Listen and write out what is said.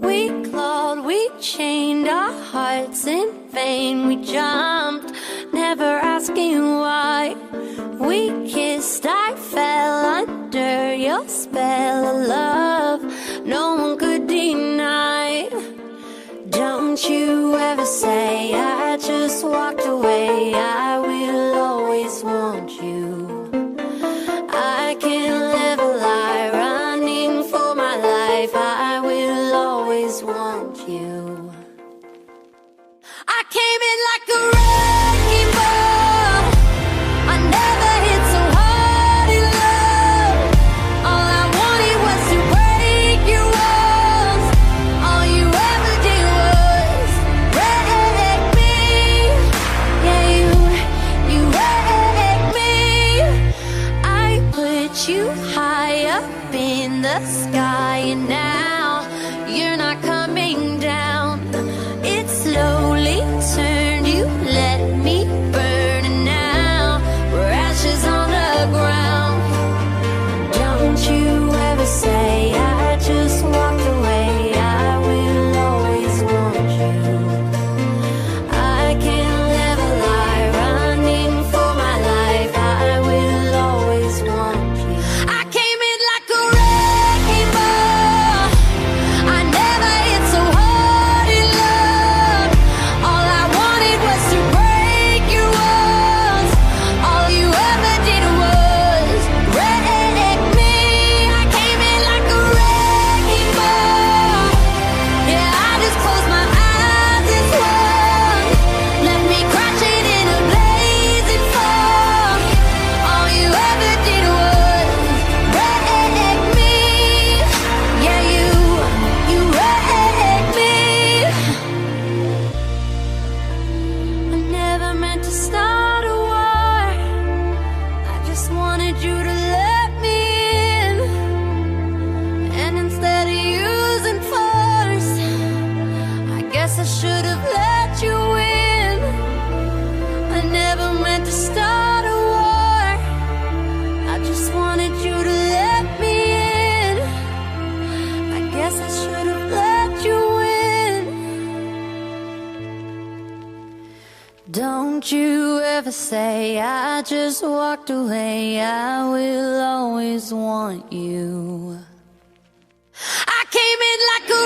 We clawed, we chained our hearts in vain. We jumped, never asking why. We kissed, I fell under your spell of love no one could deny. Don't you ever say I just walked away. I will always want you. I can't live a lie, running for my life. I will always want you. I came in like a wrecking ball. I never hit so hard in love. All I wanted was to break your walls. All you ever did was wreck me. Yeah, you wrecked me. I put you high up in the sky, and now you're not coming down. It slowly turned, you let me burn, and now we're ashes on the ground. Don't you ever say I just walked away. I will always want you. I can't live a lie, running for my life. I will always want you. I came in like a wrecking ball. I never hit so hard in love. All I wanted was to break your walls. All you ever did was wreck me. I came in like a wrecking ball. Yeah, I just closed my eyes and swung. Left me crashing in a blazing fall. All you ever did was wreck me. Yeah, you wrecked me. I never meant to start a war. I just wanted you to let me in. And instead of using force, I guess I should have let you in. I never meant to start a war. I just wanted you to let me in. I guess I should have let you in. Don't you ever say I just walked away. I will always want you. I came in like a